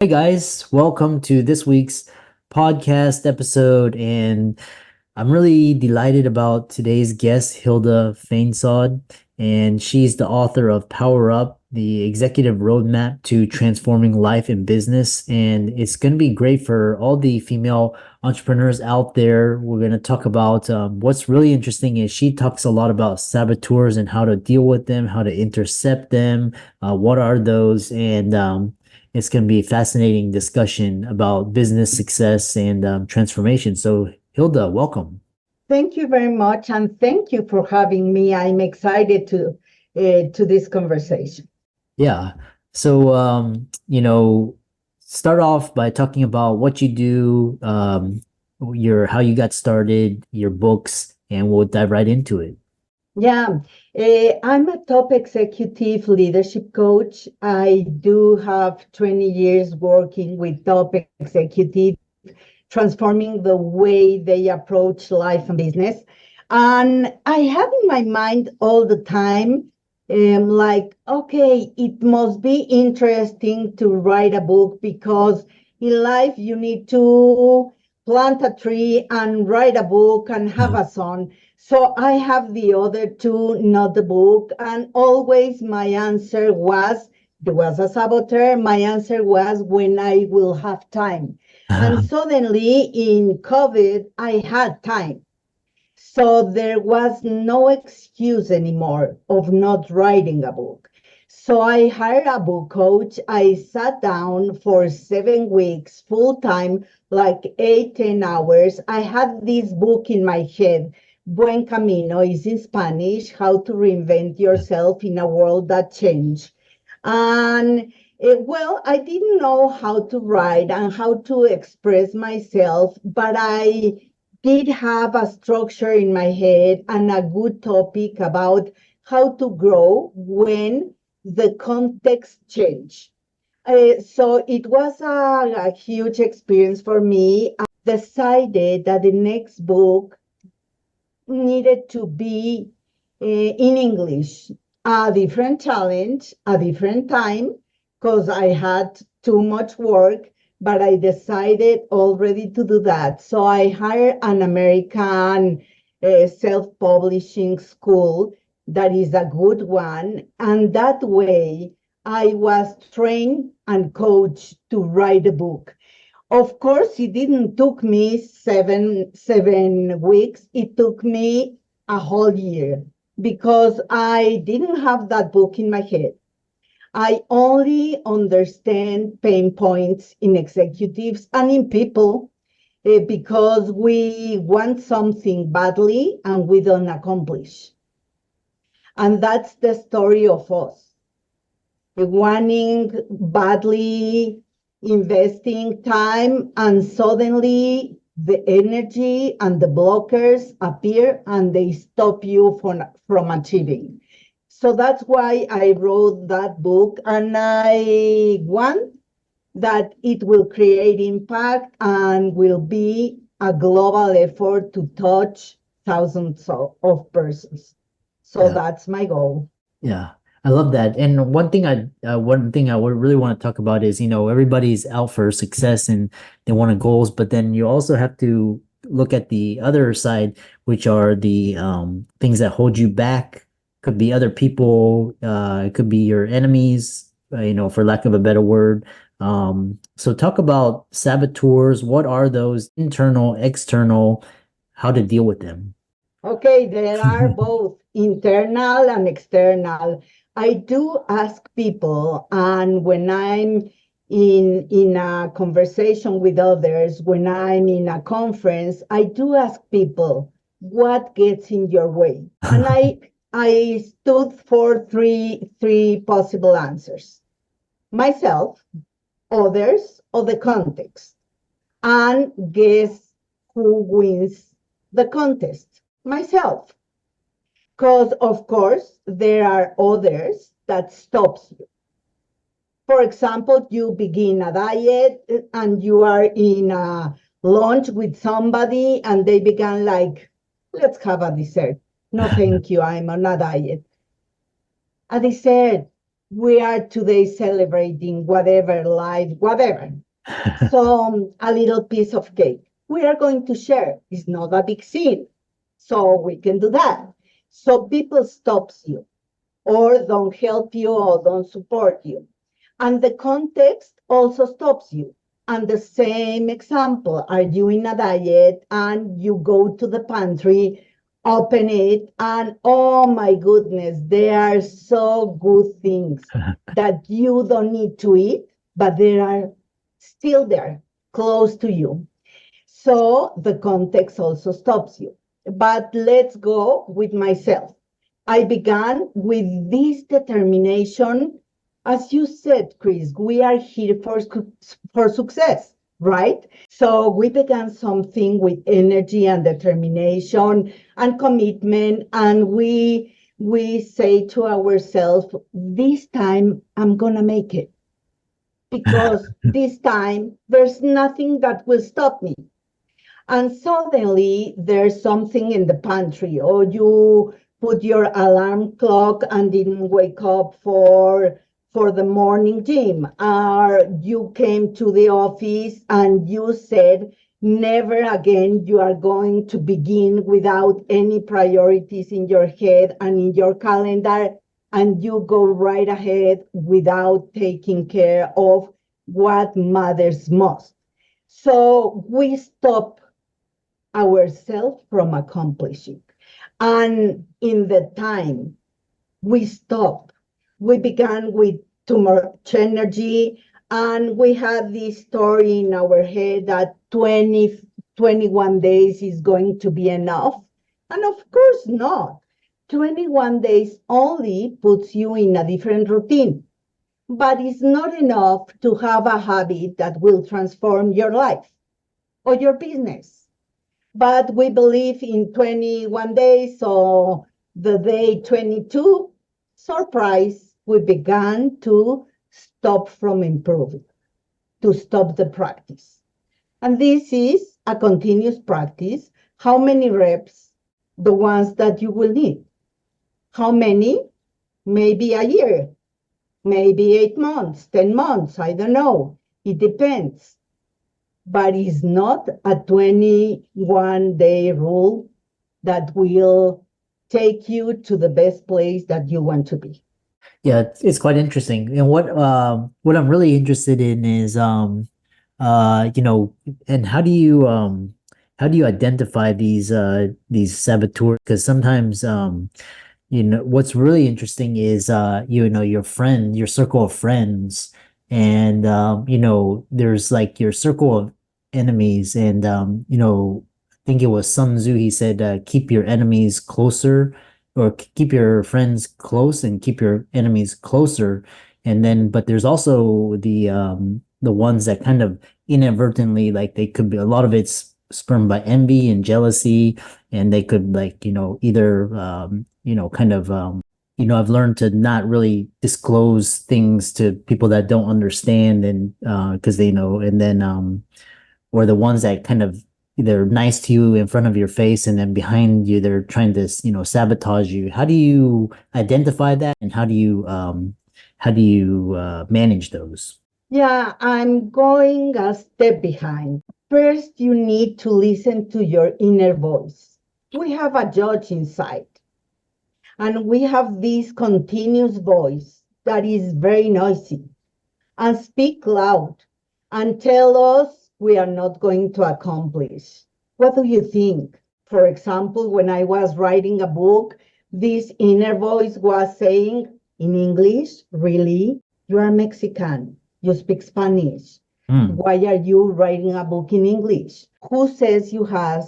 Hey guys, welcome to this week's podcast episode. And I'm really delighted about today's guest, Hilda Fainsod. And she's the author of Power Up, the executive roadmap to transforming life and business. And it's going to be great for all the female entrepreneurs out there. We're going to talk about what's really interesting is she talks a lot about saboteurs and how to deal with them, how to intercept them, what are those, and it's going to be a fascinating discussion about business success and transformation. So, Hilda, welcome. Thank you very much, and thank you for having me. I'm excited to this conversation. Yeah. So, start off by talking about what you do, your how you got started, your books, and we'll dive right into it. Yeah, I'm a top executive leadership coach. I do have 20 years working with top executives, transforming the way they approach life and business. And I have in my mind all the time, like, okay, it must be interesting to write a book because in life you need to plant a tree and write a book and have a son. So I have the other two, not the book. And always my answer was, there was a saboteur. My answer was when I will have time. And suddenly in COVID, I had time. So there was no excuse anymore of not writing a book. So I hired a book coach. I sat down for 7 weeks, full time, like 8, 10 hours. I had this book in my head. Buen Camino is in Spanish, How to Reinvent Yourself in a World That Changed. And well, I didn't know how to write and how to express myself, but I did have a structure in my head and a good topic about how to grow when the context changed. So it was a huge experience for me. I decided that the next book needed to be in English, a different challenge, a different time, because I had too much work, but I decided already to do that. So I hired an American self publishing school that is a good one. And that way, I was trained and coached to write a book. Of course, it didn't took me seven weeks. It took me a whole year because I didn't have that book in my head. I only understand pain points in executives and in people because we want something badly and we don't accomplish. And that's the story of us wanting badly, investing time, and suddenly the energy and the blockers appear and they stop you from achieving. So that's why I wrote that book, and I want that it will create impact and will be a global effort to touch thousands of persons. So Yeah. that's my goal. Yeah, I love that. And one thing I would really want to talk about is, everybody's out for success and they want goals, but then you also have to look at the other side, which are the things that hold you back. Could be other people, it could be your enemies, for lack of a better word. So talk about saboteurs. What are those internal, external, how to deal with them? Okay, there are both internal and external. I do ask people, and when I'm in a conversation with others, when I'm in a conference, I do ask people what gets in your way. And I stood for three possible answers. Myself, others, or the context. And guess who wins the contest? Myself. Because, of course, there are others that stops you. For example, you begin a diet and you are in a lunch with somebody and they began like, let's have a dessert. No, thank you. I'm on a diet. A dessert. We are today celebrating whatever life, whatever. So a little piece of cake. We are going to share. It's not a big sin. So we can do that. So people stops you or don't help you or don't support you. And the context also stops you. And the same example, are you in a diet and you go to the pantry, open it, and oh my goodness, there are so good things that you don't need to eat, but they are still there, close to you. So the context also stops you. But let's go with myself. I began with this determination. As you said, Chris, we are here for success, right? So we began something with energy and determination and commitment, and we say to ourselves, this time I'm gonna make it because this time there's nothing that will stop me. And suddenly there's something in the pantry, or you put your alarm clock and didn't wake up for the morning gym, or you came to the office and you said never again you are going to begin without any priorities in your head and in your calendar, and you go right ahead without taking care of what matters most. So we stop ourselves from accomplishing. And in the time we stop, we began with too much energy, and we had this story in our head that 21 days is going to be enough. And of course not. 21 days only puts you in a different routine, but it's not enough to have a habit that will transform your life or your business. But we believe in 21 days, so the day 22, surprise, we began to stop from improving, to stop the practice. And this is a continuous practice. How many reps? The ones that you will need. How many? Maybe a year, maybe 8 months, 10 months, I don't know. It depends. But it's not a 21-day rule that will take you to the best place that you want to be. Yeah, it's quite interesting. And what I'm really interested in is you know, and how do you identify these saboteurs? Because sometimes you know, what's really interesting is you know, your circle of friends, and you know, there's like your circle of enemies, and you know, I think it was Sun Tzu, he said, keep your enemies closer, or keep your friends close and keep your enemies closer. And then but there's also the ones that kind of inadvertently, like, they could be, a lot of it's spurned by envy and jealousy, and they could, like, you know, either you know, kind of you know, I've learned to not really disclose things to people that don't understand, and because they know, and then or the ones that kind of, they're nice to you in front of your face, and then behind you they're trying to, you know, sabotage you. How do you identify that, and how do you manage those? Yeah, I'm going a step behind. First, you need to listen to your inner voice. We have a judge inside, and we have this continuous voice that is very noisy and speak loud and tell us we are not going to accomplish. What do you think? For example, when I was writing a book, this inner voice was saying in English, really? You are Mexican. You speak Spanish. Hmm. Why are you writing a book in English? Who says you have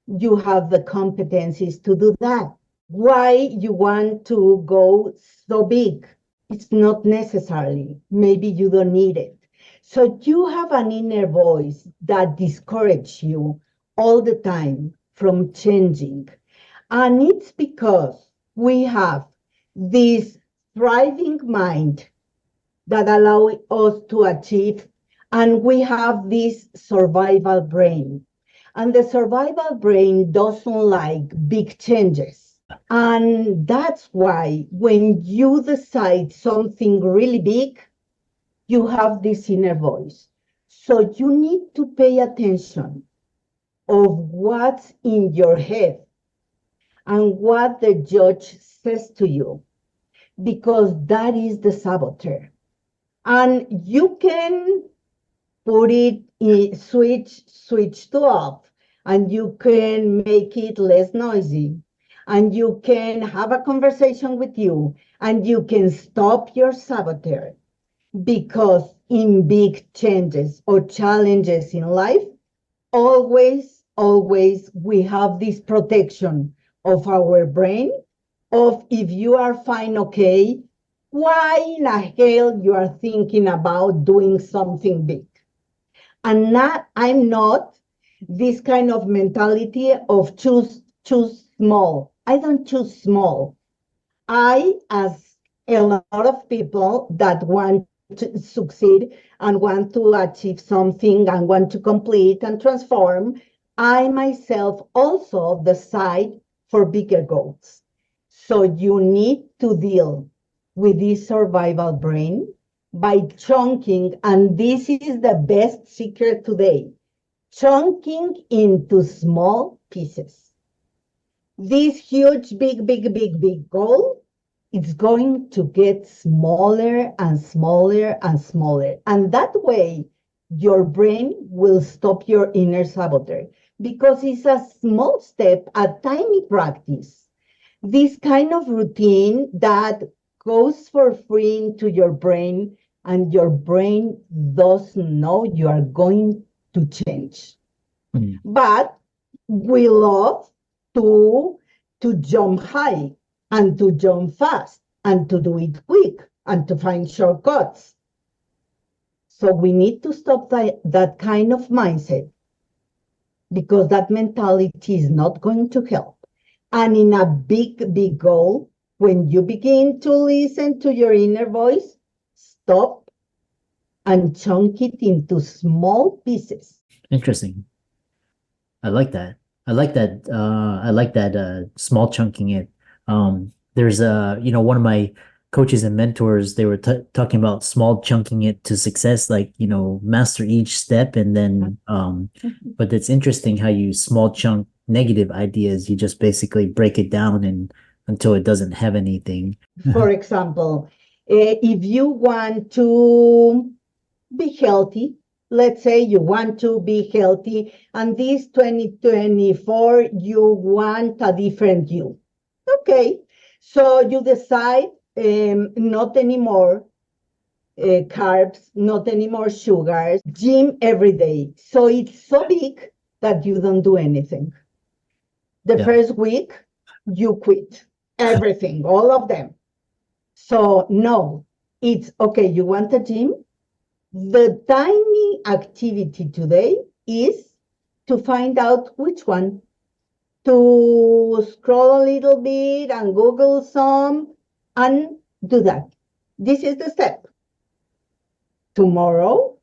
the competencies to do that? Why you want to go so big? It's not necessarily. Maybe you don't need it. So you have an inner voice that discourages you all the time from changing. And it's because we have this thriving mind that allow us to achieve, and we have this survival brain. And the survival brain doesn't like big changes. And that's why when you decide something really big, you have this inner voice. So you need to pay attention of what's in your head and what the judge says to you, because that is the saboteur. And you can put it in switch to off, and you can make it less noisy, and you can have a conversation with you, and you can stop your saboteur. Because in big changes or challenges in life, always we have this protection of our brain, of if you are fine, okay, why in a hell you are thinking about doing something big? And not, I'm not this kind of mentality of choose small. I don't choose small. I, as a lot of people that want to succeed and want to achieve something and want to complete and transform, I myself also decide for bigger goals. So you need to deal with this survival brain by chunking, and this is the best secret today, chunking into small pieces. This huge, big goal, it's going to get smaller and smaller and smaller. And that way, your brain will stop your inner saboteur because it's a small step, a tiny practice. This kind of routine that goes for free into your brain, and your brain doesn't know you are going to change. Mm. But we love to to jump high and to jump fast and to do it quick and to find shortcuts. So we need to stop that kind of mindset, because that mentality is not going to help. And in a big goal, when you begin to listen to your inner voice, stop and chunk it into small pieces. Interesting. I like that. I like that. I like that. Small chunking it. There's one of my coaches and mentors. They were talking about small chunking it to success, like master each step, and then. But it's interesting how you small chunk negative ideas. You just basically break it down and until it doesn't have anything. For example, if you want to be healthy, let's say you want to be healthy, and this 2024, you want a different you. Okay, so you decide not anymore carbs, not anymore sugars, gym every day. So it's so big that you don't do anything. The Yeah. first week, you quit everything, all of them. So no, it's okay. You want a gym? The tiny activity today is to find out which one, to scroll a little bit and Google some and do that. This is the step. Tomorrow,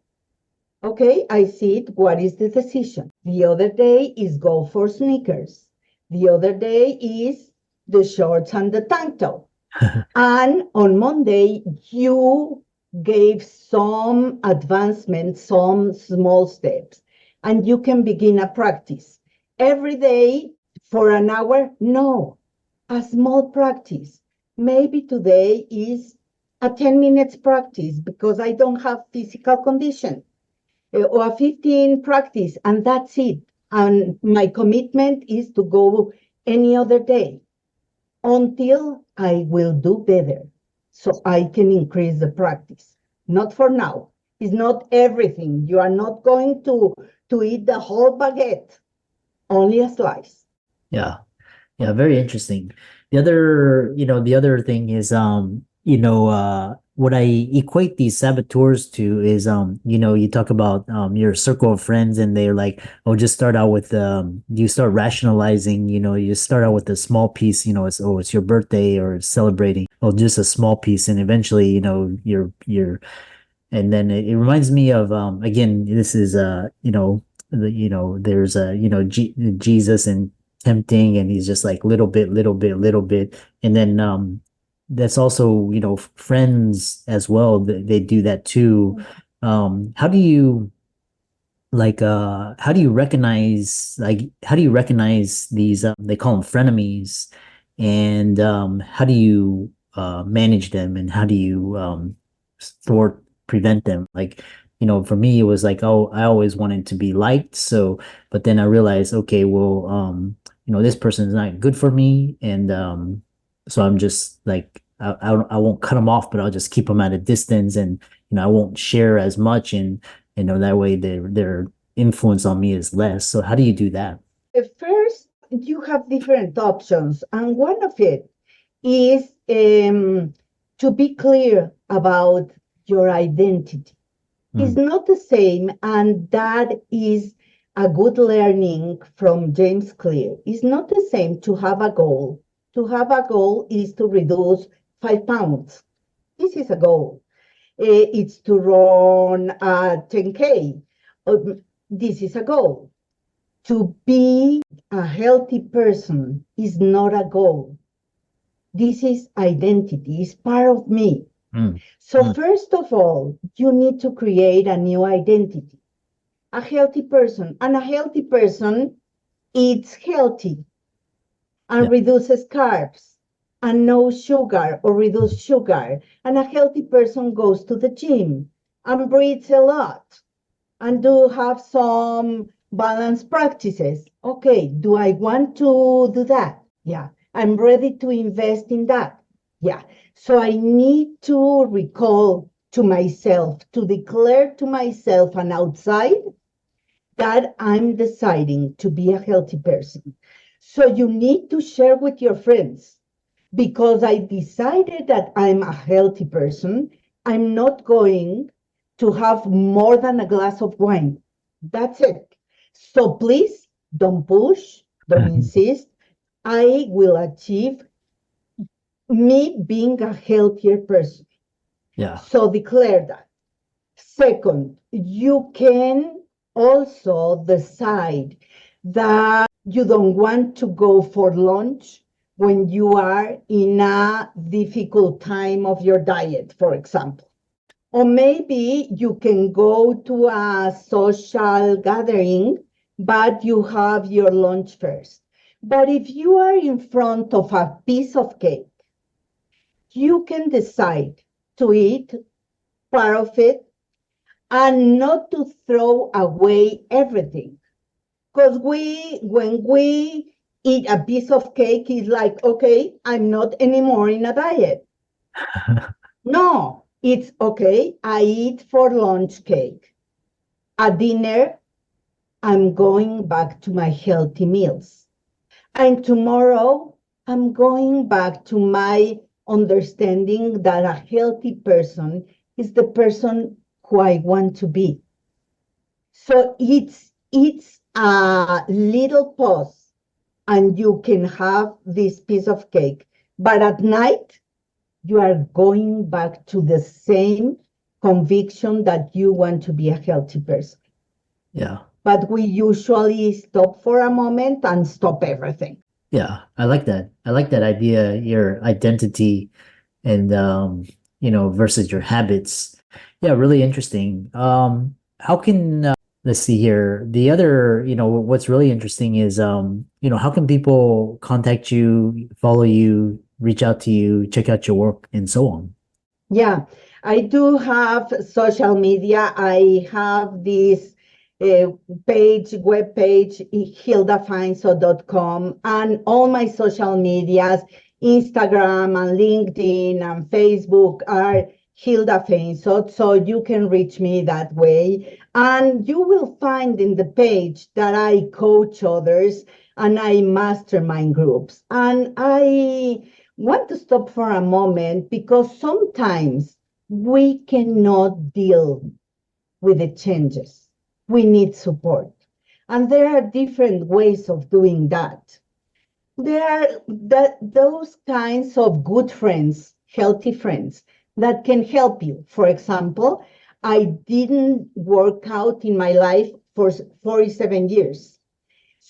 okay, I see it. What is the decision? The other day is go for sneakers. The other day is the shorts and the tank top. And on Monday, you gave some advancement, some small steps, and you can begin a practice. Every day for an hour? No, a small practice. Maybe today is a 10 minutes practice because I don't have physical condition, or a 15 practice, and that's it. And my commitment is to go any other day until I will do better, so I can increase the practice. Not for now. It's not everything. You are not going to eat the whole baguette, only a slice. Yeah. Yeah, very interesting. The other thing is, what I equate these saboteurs to is, you talk about your circle of friends and they're like, oh, just start out with you start rationalizing, you start out with a small piece, it's your birthday or it's celebrating, oh, just a small piece, and eventually, and then it reminds me of again, this is there's Jesus and tempting, and he's just like little bit, little bit, little bit. And then that's also, friends as well. They do that too. How do you how do you recognize these they call them frenemies, and how do you manage them, and how do you thwart prevent them? Like, for me it was like, oh, I always wanted to be liked, so but then I realized, okay, well, this person is not good for me, and so I'm just like, I won't cut them off, but I'll just keep them at a distance, and I won't share as much, and that way their influence on me is less. So how do you do that? First, you have different options, and one of it is to be clear about your identity. It's not the same, and that is a good learning from James Clear. It's not the same to have a goal. To have a goal is to reduce 5 pounds. This is a goal. It's to run a 10K. This is a goal. To be a healthy person is not a goal. This is identity, it's part of me. So first of all, you need to create a new identity. A healthy person, and a healthy person eats healthy and Yeah. reduces carbs and no sugar or reduce sugar. And a healthy person goes to the gym and breathes a lot and do have some balanced practices. Okay, do I want to do that? Yeah, I'm ready to invest in that. Yeah, so I need to recall to myself, to declare to myself and outside that I'm deciding to be a healthy person. So you need to share with your friends, because I decided that I'm a healthy person. I'm not going to have more than a glass of wine. That's it. So please don't push, don't insist. I will achieve me being a healthier person. Yeah. So declare that. Second, you can also decide that you don't want to go for lunch when you are in a difficult time of your diet, for example. Or maybe you can go to a social gathering, but you have your lunch first. But if you are in front of a piece of cake, you can decide to eat part of it and not to throw away everything. Because when we eat a piece of cake, it's like, okay, I'm not anymore in a diet. No, it's okay, I eat for lunch cake. At dinner, I'm going back to my healthy meals. And tomorrow, I'm going back to my understanding that a healthy person is the person who I want to be. So it's a little pause, and you can have this piece of cake. But at night, you are going back to the same conviction that you want to be a healthy person. Yeah. But we usually stop for a moment and stop everything. Yeah. I like that. I like that idea, your identity and versus your habits. Yeah, really interesting. How can let's see here. The other, what's really interesting is how can people contact you, follow you, reach out to you, check out your work, and so on? Yeah, I do have social media. I have this web page, hildafainsod.com, and all my social medias, Instagram and LinkedIn and Facebook, are Hilda Fainsod, so you can reach me that way. And you will find in the page that I coach others and I mastermind groups. And I want to stop for a moment, because sometimes we cannot deal with the changes. We need support. And there are different ways of doing that. There are those kinds of good friends, healthy friends, that can help you. For example, I didn't work out in my life for 47 years.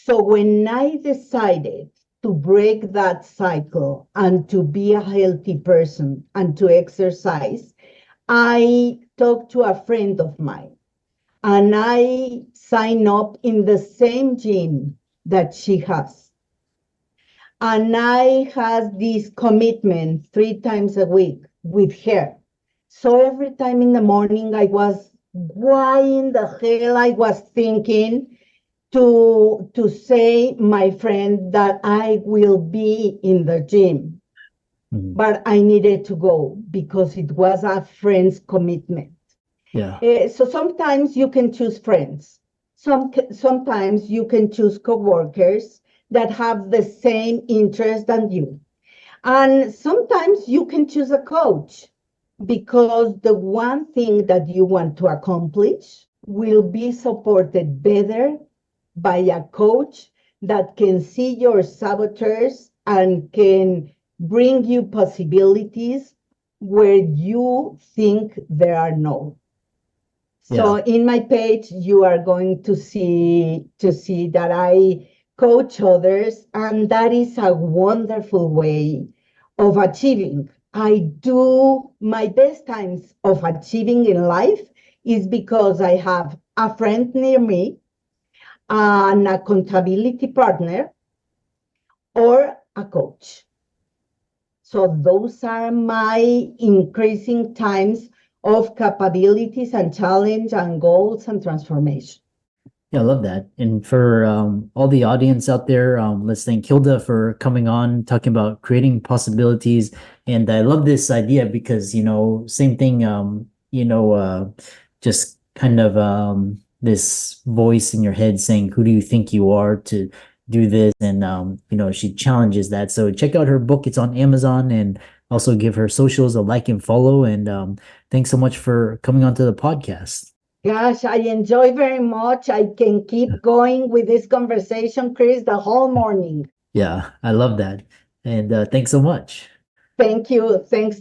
So when I decided to break that cycle and to be a healthy person and to exercise, I talked to a friend of mine and I signed up in the same gym that she has. And I had this commitment 3 times a week with her. So every time in the morning, I was, why in the hell I was thinking to say my friend that I will be in the gym, Mhm. but I needed to go because it was a friend's commitment. Yeah. So sometimes you can choose friends. Sometimes you can choose coworkers that have the same interest than you. And sometimes you can choose a coach because the one thing that you want to accomplish will be supported better by a coach that can see your saboteurs and can bring you possibilities where you think there are no. Yeah. So in my page, you are going to see that I coach others, and that is a wonderful way of achieving. I do my best times of achieving in life is because I have a friend near me, an accountability partner, or a coach. So those are my increasing times of capabilities and challenge and goals and transformation. Yeah, I love that. And for all the audience out there, let's thank Hilda for coming on, talking about creating possibilities. And I love this idea because, same thing, just kind of this voice in your head saying, who do you think you are to do this? And, she challenges that. So check out her book. It's on Amazon, and also give her socials a like and follow. And thanks so much for coming onto the podcast. Gosh, I enjoy very much. I can keep going with this conversation, Chris, the whole morning. Yeah, I love that. And thanks so much. Thank you. Thanks